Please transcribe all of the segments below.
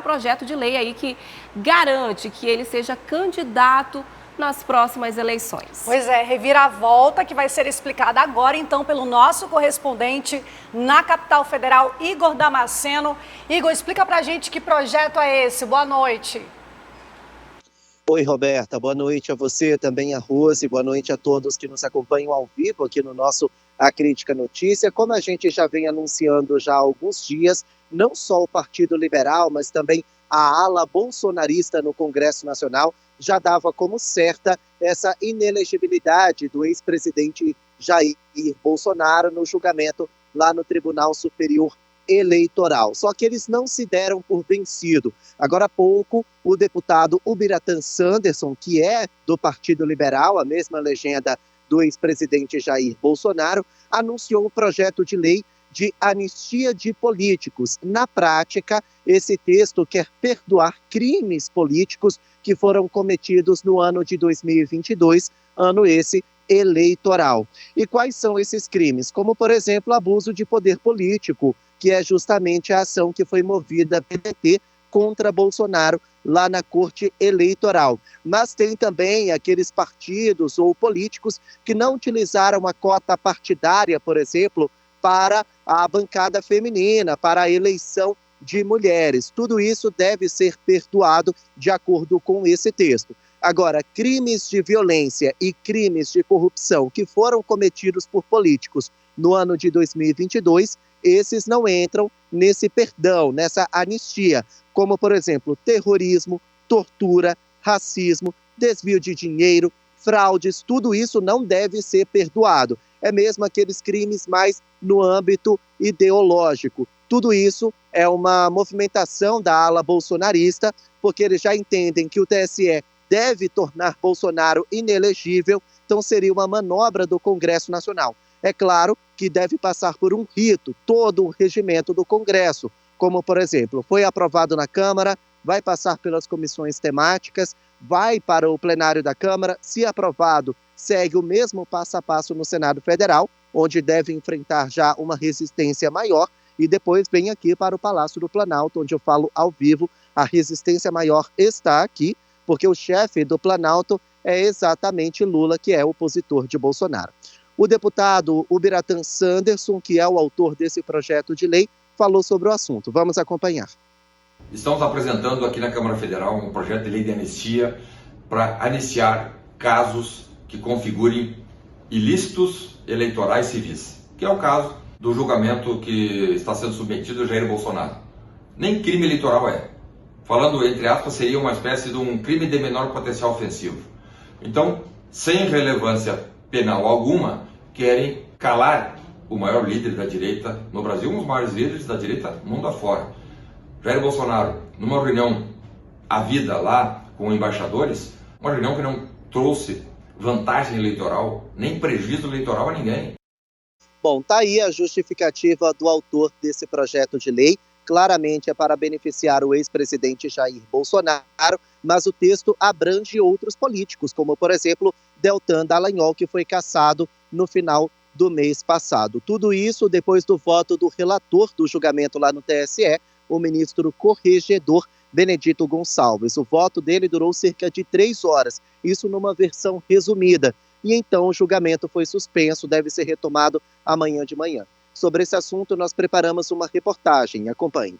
projeto de lei aí que garante que ele seja candidato nas próximas eleições. Pois é, reviravolta que vai ser explicada agora, então, pelo nosso correspondente na capital federal, Igor Damasceno. Igor, explica pra gente que projeto é esse. Boa noite. Oi, Roberta. Boa noite a você, também a Rose. Boa noite a todos que nos acompanham ao vivo aqui no nosso A Crítica Notícia. Como a gente já vem anunciando já há alguns dias, não só o Partido Liberal, mas também a ala bolsonarista no Congresso Nacional já dava como certa essa inelegibilidade do ex-presidente Jair Bolsonaro no julgamento lá no Tribunal Superior Eleitoral. Só que eles não se deram por vencido. Agora há pouco, o deputado Ubiratã Sanderson, que é do Partido Liberal, a mesma legenda do ex-presidente Jair Bolsonaro, anunciou um projeto de lei de anistia de políticos. Na prática, esse texto quer perdoar crimes políticos que foram cometidos no ano de 2022, ano esse eleitoral. E quais são esses crimes? Como, por exemplo, abuso de poder político, que é justamente a ação que foi movida pelo PT contra Bolsonaro lá na Corte Eleitoral. Mas tem também aqueles partidos ou políticos que não utilizaram a cota partidária, por exemplo, para a bancada feminina, para a eleição de mulheres. Tudo isso deve ser perdoado de acordo com esse texto. Agora, crimes de violência e crimes de corrupção que foram cometidos por políticos no ano de 2022, esses não entram nesse perdão, nessa anistia, como, por exemplo, terrorismo, tortura, racismo, desvio de dinheiro, fraudes, tudo isso não deve ser perdoado. É mesmo aqueles crimes mais no âmbito ideológico. Tudo isso é uma movimentação da ala bolsonarista, porque eles já entendem que o TSE deve tornar Bolsonaro inelegível, então seria uma manobra do Congresso Nacional. É claro que deve passar por um rito, todo o regimento do Congresso, como, por exemplo, foi aprovado na Câmara, vai passar pelas comissões temáticas, vai para o plenário da Câmara, se aprovado, segue o mesmo passo a passo no Senado Federal, onde deve enfrentar já uma resistência maior, e depois vem aqui para o Palácio do Planalto, onde eu falo ao vivo, a resistência maior está aqui, porque o chefe do Planalto é exatamente Lula, que é opositor de Bolsonaro. O deputado Ubiratã Sanderson, que é o autor desse projeto de lei, falou sobre o assunto. Vamos acompanhar. Estamos apresentando aqui na Câmara Federal um projeto de lei de anistia para anistiar casos que configurem ilícitos eleitorais civis, que é o caso do julgamento que está sendo submetido a Jair Bolsonaro. Nem crime eleitoral é. Falando entre aspas, seria uma espécie de um crime de menor potencial ofensivo. Então, sem relevância penal alguma, querem calar o maior líder da direita no Brasil, um dos maiores líderes da direita mundo afora. Jair Bolsonaro, numa reunião à vida lá com embaixadores, uma reunião que não trouxe vantagem eleitoral, nem prejuízo eleitoral a ninguém. Bom, tá aí a justificativa do autor desse projeto de lei. Claramente é para beneficiar o ex-presidente Jair Bolsonaro, mas o texto abrange outros políticos, como, por exemplo, Deltan Dallagnol, que foi cassado no final do mês passado. Tudo isso depois do voto do relator do julgamento lá no TSE, o ministro corregedor Benedito Gonçalves. O voto dele durou cerca de 3 horas, isso numa versão resumida. E então o julgamento foi suspenso, deve ser retomado amanhã de manhã. Sobre esse assunto, nós preparamos uma reportagem. Acompanhe.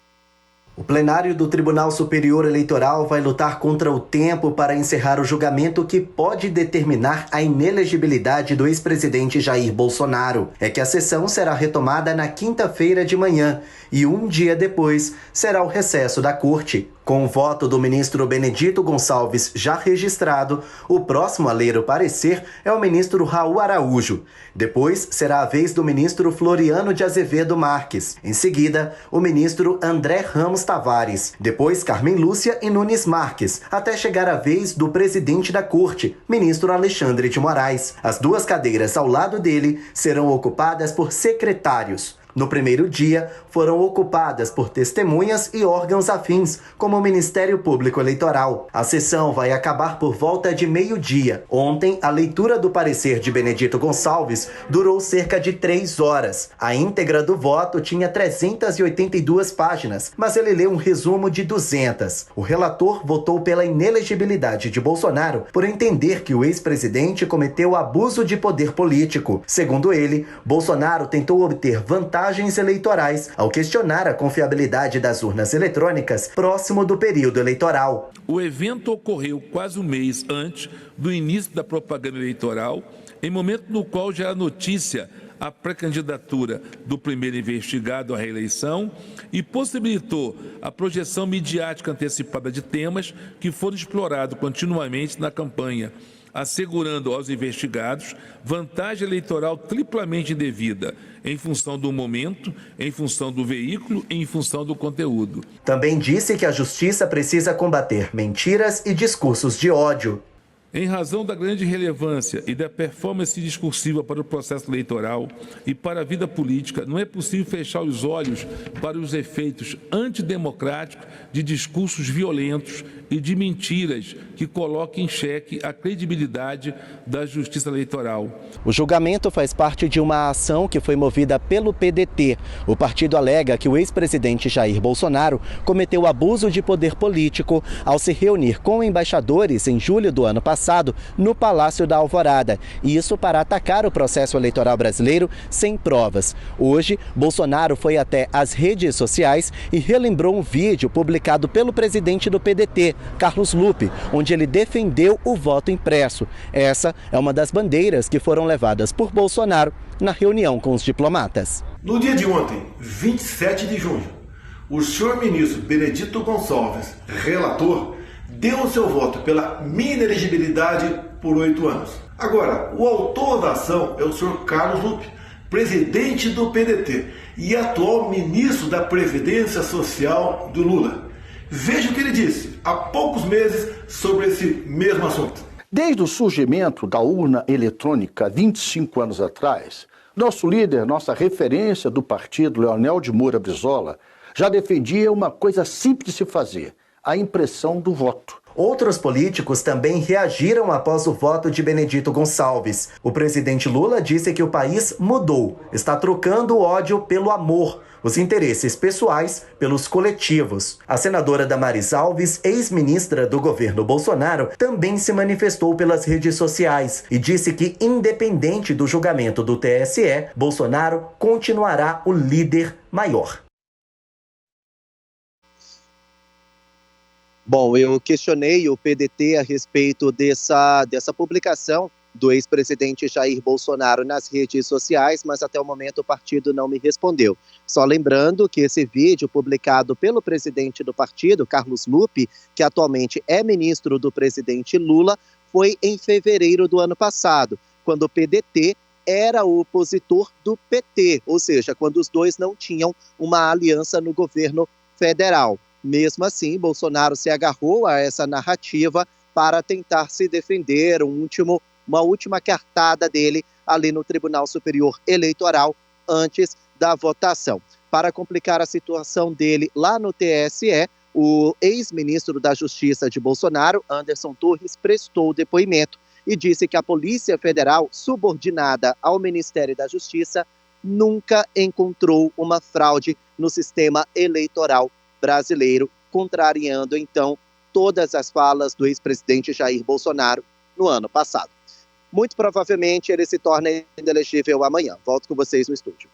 O plenário do Tribunal Superior Eleitoral vai lutar contra o tempo para encerrar o julgamento que pode determinar a inelegibilidade do ex-presidente Jair Bolsonaro. É que a sessão será retomada na quinta-feira de manhã e um dia depois será o recesso da corte. Com o voto do ministro Benedito Gonçalves já registrado, o próximo a ler o parecer é o ministro Raul Araújo. Depois será a vez do ministro Floriano de Azevedo Marques. Em seguida, o ministro André Ramos Tavares. Depois, Carmen Lúcia e Nunes Marques, até chegar a vez do presidente da corte, ministro Alexandre de Moraes. As 2 cadeiras ao lado dele serão ocupadas por secretários. No primeiro dia, foram ocupadas por testemunhas e órgãos afins, como o Ministério Público Eleitoral. A sessão vai acabar por volta de meio-dia. Ontem, a leitura do parecer de Benedito Gonçalves durou cerca de 3 horas. A íntegra do voto tinha 382 páginas, mas ele leu um resumo de 200. O relator votou pela inelegibilidade de Bolsonaro por entender que o ex-presidente cometeu abuso de poder político. Segundo ele, Bolsonaro tentou obter vantagens eleitorais ao questionar a confiabilidade das urnas eletrônicas próximo do período eleitoral. O evento ocorreu quase um mês antes do início da propaganda eleitoral, em momento no qual já era notícia a pré-candidatura do primeiro investigado à reeleição e possibilitou a projeção midiática antecipada de temas que foram explorados continuamente na campanha, assegurando aos investigados vantagem eleitoral triplamente indevida, em função do momento, em função do veículo e em função do conteúdo. Também disse que a justiça precisa combater mentiras e discursos de ódio. Em razão da grande relevância e da performance discursiva para o processo eleitoral e para a vida política, não é possível fechar os olhos para os efeitos antidemocráticos de discursos violentos e de mentiras que coloquem em xeque a credibilidade da justiça eleitoral. O julgamento faz parte de uma ação que foi movida pelo PDT. O partido alega que o ex-presidente Jair Bolsonaro cometeu abuso de poder político ao se reunir com embaixadores em julho do ano passado no Palácio da Alvorada, e isso para atacar o processo eleitoral brasileiro sem provas. Hoje, Bolsonaro foi até as redes sociais e relembrou um vídeo publicado pelo presidente do PDT, Carlos Lupe, onde ele defendeu o voto impresso. Essa é uma das bandeiras que foram levadas por Bolsonaro na reunião com os diplomatas. No dia de ontem, 27 de junho, o senhor ministro Benedito Gonçalves, relator, deu o seu voto pela minha inelegibilidade por 8 anos. Agora, o autor da ação é o senhor Carlos Lupe, presidente do PDT e atual ministro da Previdência Social do Lula. Veja o que ele disse há poucos meses sobre esse mesmo assunto. Desde o surgimento da urna eletrônica 25 anos atrás, nosso líder, nossa referência do partido, Leonel de Moura Brizola, já defendia uma coisa simples de se fazer: a impressão do voto. Outros políticos também reagiram após o voto de Benedito Gonçalves. O presidente Lula disse que o país mudou, está trocando o ódio pelo amor, os interesses pessoais pelos coletivos. A senadora Damares Alves, ex-ministra do governo Bolsonaro, também se manifestou pelas redes sociais e disse que, independente do julgamento do TSE, Bolsonaro continuará o líder maior. Bom, eu questionei o PDT a respeito dessa publicação do ex-presidente Jair Bolsonaro nas redes sociais, mas até o momento o partido não me respondeu. Só lembrando que esse vídeo publicado pelo presidente do partido, Carlos Lupe, que atualmente é ministro do presidente Lula, foi em fevereiro do ano passado, quando o PDT era o opositor do PT, ou seja, quando os dois não tinham uma aliança no governo federal. Mesmo assim, Bolsonaro se agarrou a essa narrativa para tentar se defender, uma última cartada dele ali no Tribunal Superior Eleitoral antes da votação. Para complicar a situação dele lá no TSE, o ex-ministro da Justiça de Bolsonaro, Anderson Torres, prestou depoimento e disse que a Polícia Federal, subordinada ao Ministério da Justiça, nunca encontrou uma fraude no sistema eleitoral brasileiro, contrariando, então, todas as falas do ex-presidente Jair Bolsonaro no ano passado. Muito provavelmente ele se torna inelegível amanhã. Volto com vocês no estúdio.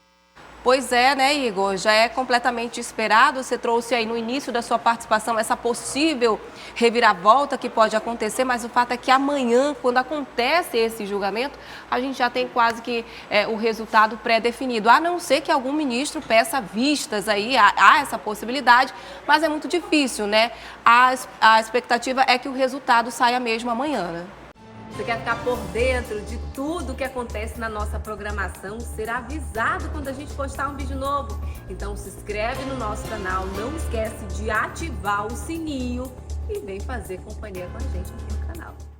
Pois é, né, Igor? Já é completamente esperado. Você trouxe aí no início da sua participação essa possível reviravolta que pode acontecer, mas o fato é que amanhã, quando acontece esse julgamento, a gente já tem quase que o resultado pré-definido. A não ser que algum ministro peça vistas aí, há essa possibilidade, mas é muito difícil, né? A expectativa é que o resultado saia mesmo amanhã, né? Você quer ficar por dentro de tudo que acontece na nossa programação, ser avisado quando a gente postar um vídeo novo? Então se inscreve no nosso canal, não esquece de ativar o sininho e vem fazer companhia com a gente aqui.